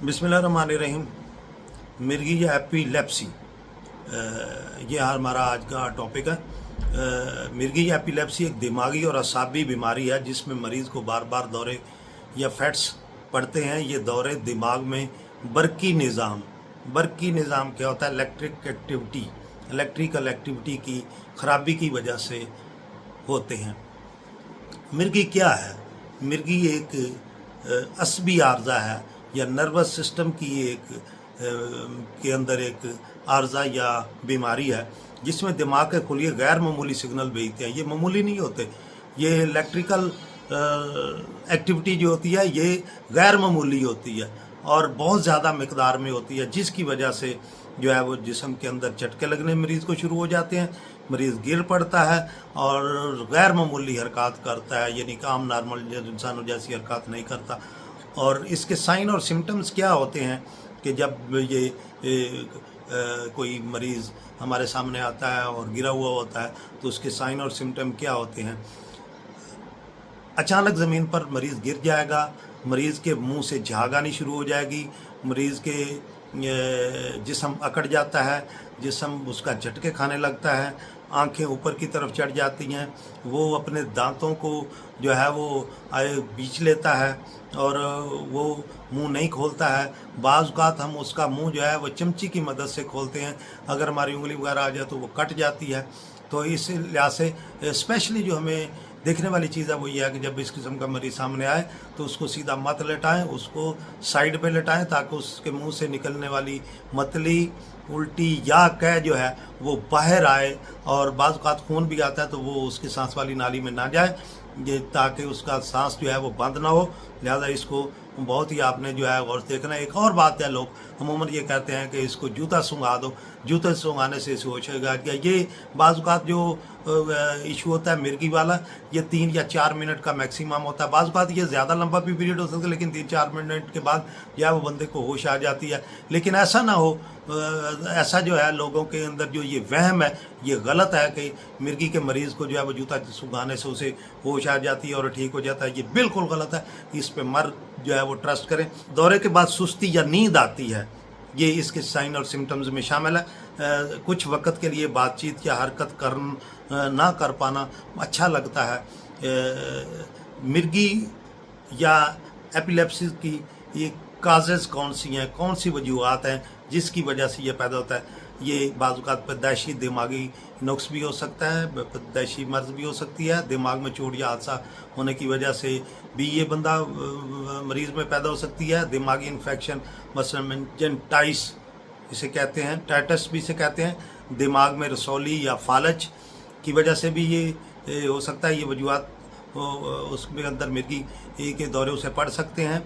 बिस्मिल्लाहिर्रहमानिर्रहीम। मिर्गी या एपिलेप्सी, ये हमारा आज का टॉपिक है। मिर्गी या एपिलेप्सी एक दिमागी और असाबी बीमारी है जिसमें मरीज़ को बार बार दौरे या फैट्स पड़ते हैं। ये दौरे दिमाग में बरकी निज़ाम क्या होता है, इलेक्ट्रिकल एक्टिविटी की ख़राबी की वजह से होते हैं। मिर्गी क्या है? मिर्गी एक असबी आर्जा है या नर्वस सिस्टम की के अंदर एक आर्जा या बीमारी है जिसमें दिमाग के खुलिए गैर मामूली सिग्नल भेजते हैं। ये मामूली नहीं होते, ये इलेक्ट्रिकल एक्टिविटी जो होती है ये गैर मामूली होती है और बहुत ज़्यादा मिकदार में होती है, जिसकी वजह से जो है वो जिस्म के अंदर झटके लगने मरीज़ को शुरू हो जाते हैं। मरीज़ गिर पड़ता है और गैर मामूली हरकत करता है, यानी कि आम नॉर्मल इंसानों जैसी हरकत नहीं करता। और इसके साइन और सिम्टम्स क्या होते हैं कि जब ये कोई मरीज़ हमारे सामने आता है और गिरा हुआ होता है तो उसके साइन और सिम्टम क्या होते हैं? अचानक ज़मीन पर मरीज़ गिर जाएगा, मरीज़ के मुंह से झाग आनी शुरू हो जाएगी, मरीज़ के जिस्म अकड़ जाता है, जिस्म उसका झटके खाने लगता है, आंखें ऊपर की तरफ चढ़ जाती हैं, वो अपने दांतों को जो है वो बीच लेता है और वो मुंह नहीं खोलता है। बाज़ औक़ात हम उसका मुंह जो है वो चमची की मदद से खोलते हैं, अगर हमारी उंगली वगैरह आ जाए तो वो कट जाती है। तो इस लिहाज से स्पेशली जो हमें देखने वाली चीज़ है वो ये है कि जब इस किस्म का मरीज़ सामने आए तो उसको सीधा मत लेटाएं, उसको साइड पे लेटाएं ताकि उसके मुंह से निकलने वाली मतली, उल्टी या कै जो है वो बाहर आए, और बाज़ औक़ात खून भी आता है तो वो उसकी सांस वाली नाली में ना जाए, ये ताकि उसका सांस जो है वो बंद ना हो। लिहाजा इसको बहुत ही आपने जो है गौर से देखना। एक और बात है, लोग अमूमन ये कहते हैं कि इसको जूता सूंघा दो, जूते सूंघाने से इसे होशेगा। ये बाज़ औक़ात जो इशू होता है मिर्गी वाला, ये 3 या 4 मिनट का मैक्सिमम होता है। बाज़ औक़ात ये ज़्यादा लंबा भी पीरियड हो सकता है, लेकिन 3-4 मिनट के बाद जो है वो बंदे को होश आ जाती है। लेकिन ऐसा ना हो, ऐसा जो है लोगों के अंदर जो ये वहम है ये गलत है कि मिर्गी के मरीज़ को जो है वो जूता सूंघाने से उसे होश आ जाती है और ठीक हो जाता है। ये बिल्कुल गलत है, इस पे मर्द जो है वो ट्रस्ट करें। दौरे के बाद सुस्ती या नींद आती है, ये इसके साइन और सिम्टम्स में शामिल है। कुछ वक्त के लिए बातचीत या हरकत ना कर पाना अच्छा लगता है। मिर्गी या एपिलेप्सी की ये काजेज़ कौन सी हैं, कौन सी वजूहत हैं जिसकी वजह से ये पैदा होता है? ये बाज़ औक़ात पैदाइशी दिमागी नुक्स भी हो सकता है, पैदाइशी मर्ज़ भी हो सकती है, दिमाग में चोट या हादसा होने की वजह से भी ये बंदा मरीज़ में पैदा हो सकती है। दिमागी इन्फेक्शन मसलन मेनिंजाइटिस इसे कहते हैं, टाइटस भी इसे कहते हैं, दिमाग में रसौली या फालज की वजह से भी ये हो सकता है। ये वजूहत उसके अंदर मिर्गी के दौरे से पड़ सकते हैं।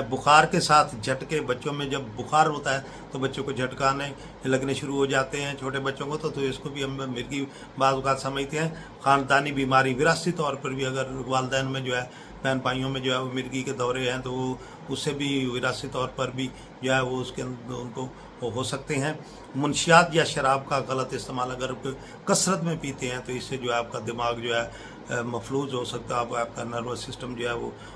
बुखार के साथ झटके, बच्चों में जब बुखार होता है तो बच्चों को झटका आने लगने शुरू हो जाते हैं, छोटे बच्चों को, तो इसको भी हम मिर्गी बाज़ औक़ात समझते हैं। ख़ानदानी बीमारी, विरासती तौर पर भी अगर वालिदैन में जो है, बहन भाइयों में जो है वो मिर्गी के दौरे हैं तो उससे भी विरासती तौर पर भी जो है वो उसके उनको हो सकते हैं। मुनशियात या शराब का गलत इस्तेमाल अगर कसरत में पीते हैं तो इससे जो है आपका दिमाग जो है मफलूज हो सकता है, आपका नर्वस सिस्टम जो है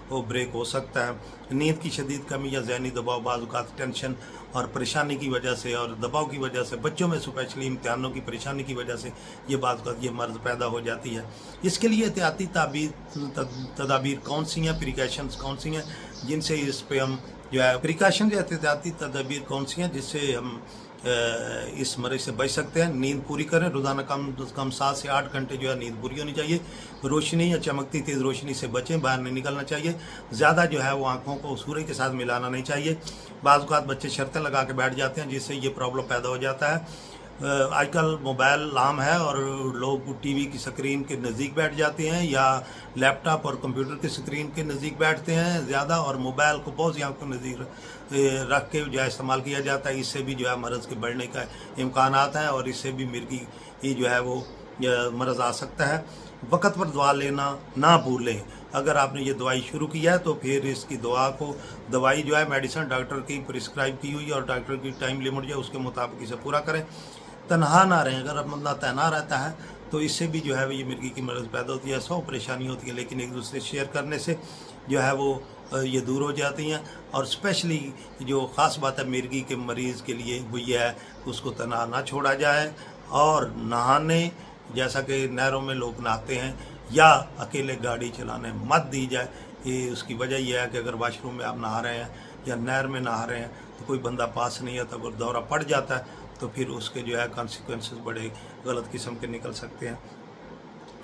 वो ब्रेक हो सकता है। नींद की शदीद कमी या ज़हनी दबाव, बाज़ औक़ात टेंशन और परेशानी की वजह से और दबाव की वजह से, बच्चों में स्पेशली इम्तिहानों की परेशानी की वजह से ये बाज़ औक़ात ये मर्ज़ पैदा हो जाती है। इसके लिए एहतियाती तदाबीर कौन सी हैं, प्रिकॉशंस कौन सी हैं जिनसे इस पे हम जो है प्रिकॉशन या एहतियाती तदाबीर कौन सी हैं जिससे हम इस मरीज़ से बच सकते हैं? नींद पूरी करें, रोज़ाना कम 7 से 8 घंटे जो है नींद पूरी होनी चाहिए। रोशनी या चमकती तेज़ रोशनी से बचें, बाहर नहीं निकलना चाहिए। ज़्यादा जो है वो आँखों को सूर्य के साथ मिलाना नहीं चाहिए। बाज़ औक़ात बच्चे शर्तें लगा के बैठ जाते हैं जिससे ये प्रॉब्लम पैदा हो जाता है। आजकल मोबाइल आम है और लोग टीवी की स्क्रीन के नज़दीक बैठ जाते हैं या लैपटॉप और कंप्यूटर की स्क्रीन के नज़दीक बैठते हैं ज़्यादा, और मोबाइल को बहुत सी आँखों के नज़दीक रख के जो है इस्तेमाल किया जाता है। इससे भी जो है मर्ज़ के बढ़ने का इम्कान आता है और इससे भी मिर्गी जो है वो मर्ज़ आ सकता है। वक़्त पर दवा लेना ना भूलें। अगर आपने ये दवाई शुरू किया है तो फिर इसकी दवाई जो है मेडिसिन डॉक्टर की प्रिस्क्राइब की हुई और डॉक्टर की टाइम लिमिट जो है उसके मुताबिक इसे पूरा करें। तनहा ना रहें, अगर बंदा तनहा रहता है तो इससे भी जो है ये मिर्गी की मर्ज़ पैदा होती है। 100 परेशानी होती है, लेकिन एक दूसरे शेयर करने से जो है वो ये दूर हो जाती हैं। और स्पेशली जो ख़ास बात है मिर्गी के मरीज़ के लिए वो ये है कि उसको तनहा ना छोड़ा जाए, और नहाने जैसा कि नहरों में लोग नहाते हैं या अकेले गाड़ी चलाने मत दी जाए। ये उसकी वजह यह है कि अगर वाशरूम में आप नहा रहे हैं या नहर में नहा रहे हैं तो कोई बंदा पास नहीं है, तो अगर दौरा पड़ जाता है तो फिर उसके जो है कॉन्सिक्वेंसेस बड़े गलत किस्म के निकल सकते हैं।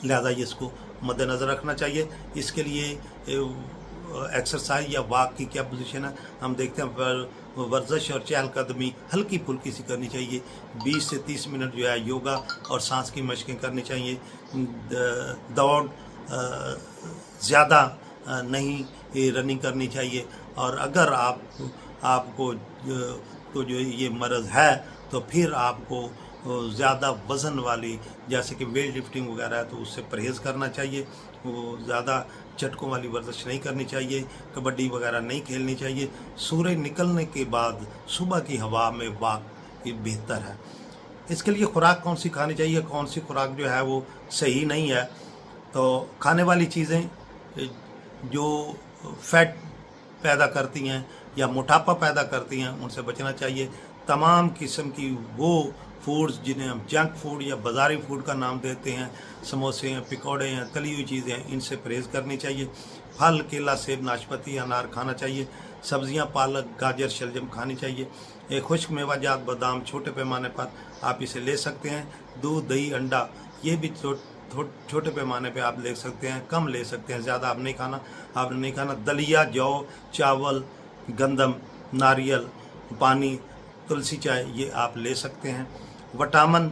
लिहाजा ये इसको मद्देनज़र रखना चाहिए। इसके लिए एक्सरसाइज या वॉक की क्या पोजीशन है हम देखते हैं। वर्जिश और चहलकदमी हल्की फुल्की सी करनी चाहिए। 20 से 30 मिनट जो है योगा और सांस की मशकें करनी चाहिए। दौड़ ज़्यादा नहीं रनिंग करनी चाहिए। और अगर आपको तो जो ये मर्ज़ है तो फिर आपको ज़्यादा वज़न वाली जैसे कि वेट लिफ्टिंग वगैरह है तो उससे परहेज़ करना चाहिए। वो ज़्यादा झटकों वाली वर्जिश नहीं करनी चाहिए, कबड्डी वगैरह नहीं खेलनी चाहिए। सूरज निकलने के बाद सुबह की हवा में वॉक ये बेहतर है। इसके लिए खुराक कौन सी खानी चाहिए, कौन सी खुराक जो है वो सही नहीं है, तो खाने वाली चीज़ें जो फैट पैदा करती हैं या मोटापा पैदा करती हैं उनसे बचना चाहिए। तमाम किस्म की वो फूड्स जिन्हें हम जंक फूड या बाज़ारी फूड का नाम देते हैं, समोसे हैं, पकौड़े हैं, तली हुई चीज़ें हैं, इनसे परहेज़ करनी चाहिए। फल, केला, सेब, नाशपाती, अनार खाना चाहिए। सब्जियां, पालक, गाजर, शलजम खानी चाहिए। एक खुश्क मेवाजात, बादाम छोटे पैमाने पर आप इसे ले सकते हैं। दूध, दही, अंडा ये भी छोटे पैमाने पे आप ले सकते हैं, कम ले सकते हैं, ज़्यादा आप नहीं खाना। दलिया, जौ, चावल, गंदम, नारियल पानी, तुलसी चाय ये आप ले सकते हैं। विटामिन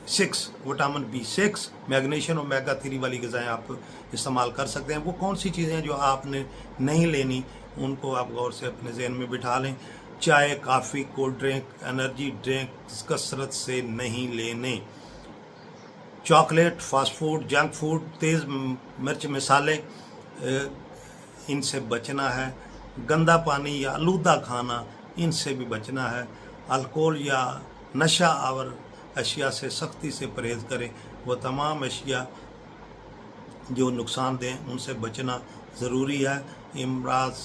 B6, मैग्नीशियम, ओमेगा 3 वाली ग़िज़ाएँ आप इस्तेमाल कर सकते हैं। वो कौन सी चीज़ें हैं जो आपने नहीं लेनी उनको आप गौर से अपने ज़हन में बिठा लें। चाय, coffee, cold drink, energy drink कसरत से नहीं लेने। Chocolate, fast food, junk food, तेज़ मिर्च मसाले इनसे बचना है। गंदा पानी या आलूदा खाना इनसे भी बचना है। अल्कोहल या नशा आवर अशिया से सख्ती से परहेज़ करें। वो तमाम अशिया जो नुकसान दें उनसे बचना ज़रूरी है। इमराज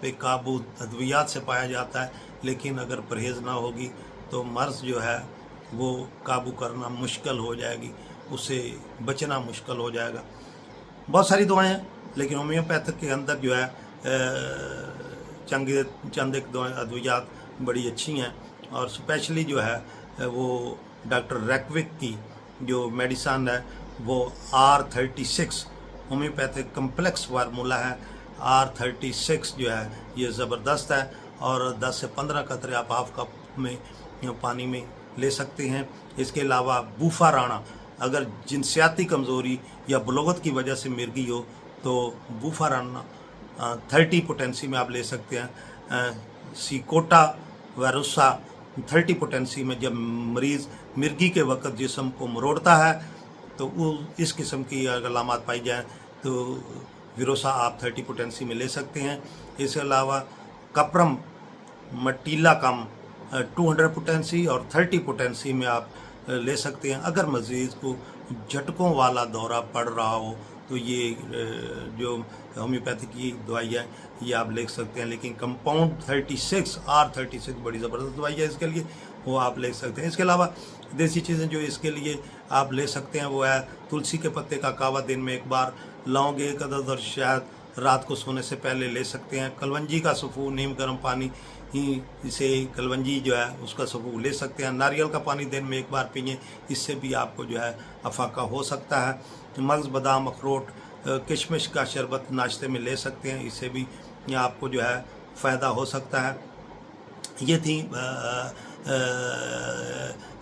पे काबू अद्वियात से पाया जाता है, लेकिन अगर परहेज़ ना होगी तो मर्ज़ जो है वो काबू करना मुश्किल हो जाएगी, उससे बचना मुश्किल हो जाएगा। बहुत सारी दवाएँ हैं, लेकिन होम्योपैथिक के अंदर जो है चंद एक अद्वियात बड़ी अच्छी हैं। और स्पेशली जो है वो डॉक्टर रैकविक की जो मेडिसन है वो R36 होम्योपैथिक कम्प्लेक्स फार्मूला है। R36 जो है ये ज़बरदस्त है, और 10 से 15 कतरे आप हाफ कप में पानी में ले सकते हैं। इसके अलावा बूफाराना, अगर जिनसियाती कमज़ोरी या बलोगत की वजह से मिर्गी हो तो बूफाराना 30 पोटेंसी में आप ले सकते हैं। सिकोटा वायरुसा 30 पोटेंसी में जब मरीज़ मिर्गी के वक्त जिस्म को मरोड़ता है तो वो इस किस्म की अलामात पाई जाए तो विरोसा आप 30 पोटेंसी में ले सकते हैं। इसके अलावा कपरम मटीला कम 200 पोटेंसी और 30 पोटेंसी में आप ले सकते हैं। अगर मरीज़ को झटकों वाला दौरा पड़ रहा हो तो ये जो होम्योपैथिक की दवाई है ये आप ले सकते हैं। लेकिन कंपाउंड 36 R36 बड़ी ज़बरदस्त दवाई है इसके लिए, वो आप ले सकते हैं। इसके अलावा देसी चीज़ें जो इसके लिए आप ले सकते हैं वो है तुलसी के पत्ते का कावा दिन में एक बार, लौंग 1 अदद और शहद रात को सोने से पहले ले सकते हैं। कलवंजी का सफ़ू, नीम गर्म पानी ही इसे कलवंजी जो है उसका सफ़ू ले सकते हैं। नारियल का पानी दिन में एक बार पिए, इससे भी आपको जो है अफाका हो सकता है। मगज़, बादाम, अखरोट, किशमिश का शरबत नाश्ते में ले सकते हैं, इससे भी आपको जो है फ़ायदा हो सकता है। ये थी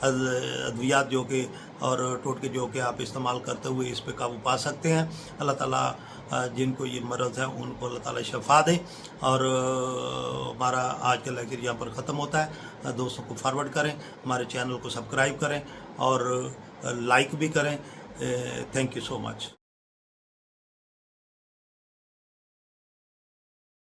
अद्वियात जो कि और टोटके जो कि आप इस्तेमाल करते हुए इस पे काबू पा सकते हैं। अल्लाह ताला जिनको ये मर्ज़ है उनको अल्लाह ताला शफा दे। और हमारा आज का लेक्चर यहाँ पर ख़त्म होता है। दोस्तों को फॉरवर्ड करें, हमारे चैनल को सब्सक्राइब करें और लाइक भी करें। Thank you so much.